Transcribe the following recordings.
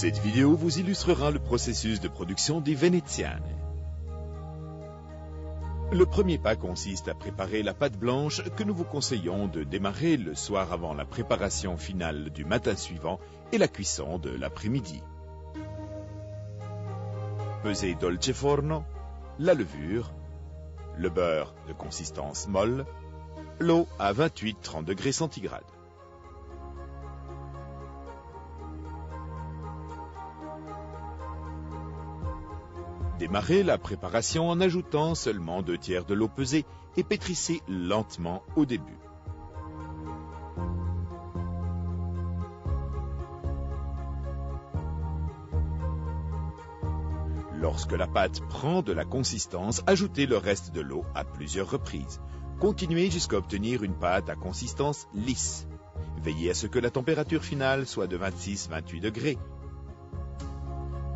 Cette vidéo vous illustrera le processus de production des veneziane. Le premier pas consiste à préparer la pâte blanche que nous vous conseillons de démarrer le soir avant la préparation finale du matin suivant et la cuisson de l'après-midi. Pesez dolce forno, la levure, le beurre de consistance molle, l'eau à 28-30 degrés centigrades. Démarrez la préparation en ajoutant seulement 2/3 de l'eau pesée et pétrissez lentement au début. Lorsque la pâte prend de la consistance, ajoutez le reste de l'eau à plusieurs reprises. Continuez jusqu'à obtenir une pâte à consistance lisse. Veillez à ce que la température finale soit de 26-28 degrés.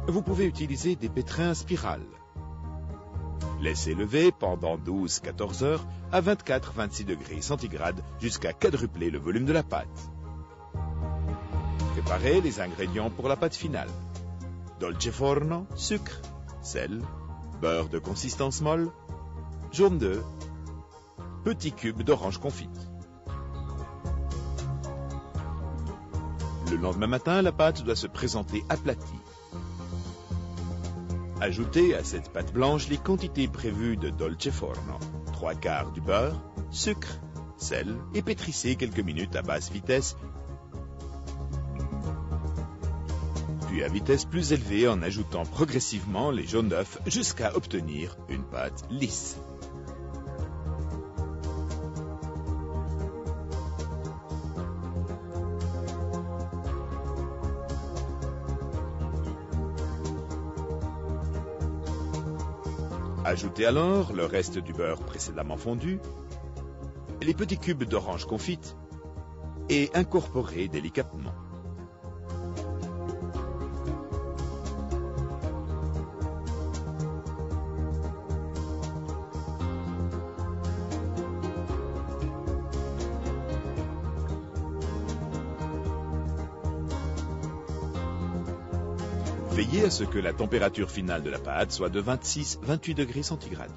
Vous pouvez utiliser des pétrins spirales. Laissez lever pendant 12-14 heures à 24-26 degrés centigrades jusqu'à quadrupler le volume de la pâte. Préparez les ingrédients pour la pâte finale. Dolce forno, sucre, sel, beurre de consistance molle, jaune d'œuf, petits cubes d'orange confite. Le lendemain matin, la pâte doit se présenter aplatie. Ajoutez à cette pâte blanche les quantités prévues de dolce forno, 3/4 du beurre, sucre, sel et pétrissez quelques minutes à basse vitesse, puis à vitesse plus élevée en ajoutant progressivement les jaunes d'œufs jusqu'à obtenir une pâte lisse. Ajoutez alors le reste du beurre précédemment fondu, les petits cubes d'orange confite et incorporez délicatement. Veillez à ce que la température finale de la pâte soit de 26-28 degrés centigrades.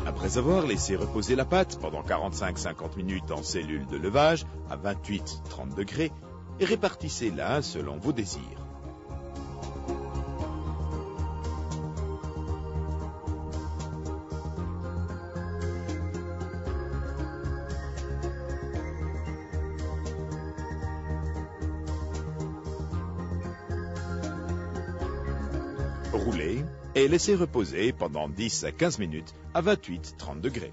Après avoir laissé reposer la pâte pendant 45-50 minutes en cellule de levage à 28-30 degrés, répartissez-la selon vos désirs. Roulez et laissez reposer pendant 10 à 15 minutes à 28-30 degrés.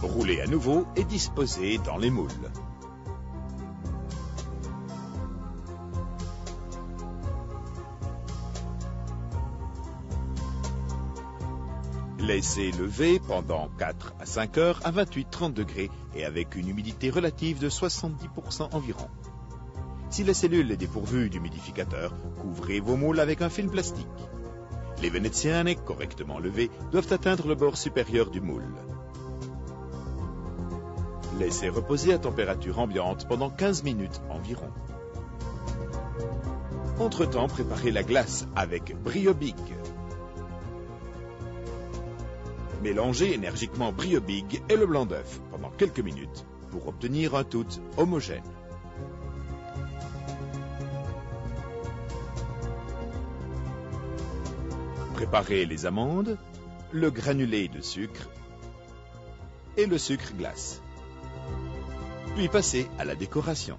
Roulez à nouveau et disposez dans les moules. Laissez lever pendant 4 à 5 heures à 28-30 degrés et avec une humidité relative de 70% environ. Si la cellule est dépourvue d'humidificateur, couvrez vos moules avec un film plastique. Les veneziane correctement levés doivent atteindre le bord supérieur du moule. Laissez reposer à température ambiante pendant 15 minutes environ. Entre-temps, préparez la glace avec Brio Big. Mélangez énergiquement Brio Big et le blanc d'œuf pendant quelques minutes pour obtenir un tout homogène. Préparez les amandes, le granulé de sucre et le sucre glace. Puis passez à la décoration.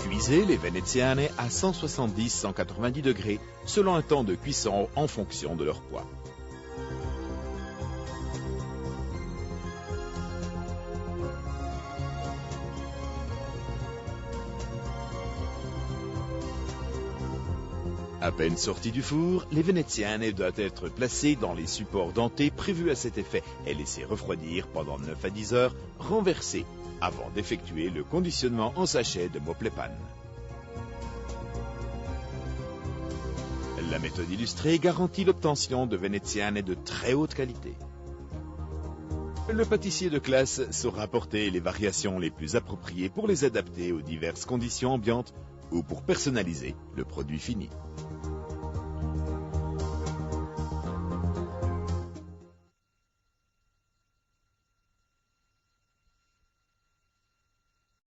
Cuisez les veneziane à 170-190 degrés selon un temps de cuisson en fonction de leur poids. À peine sorties du four, les veneziane doivent être placées dans les supports dentés prévus à cet effet et laissées refroidir pendant 9 à 10 heures, renversées, avant d'effectuer le conditionnement en sachet de Moplepan. La méthode illustrée garantit l'obtention de veneziane de très haute qualité. Le pâtissier de classe saura apporter les variations les plus appropriées pour les adapter aux diverses conditions ambiantes ou pour personnaliser le produit fini.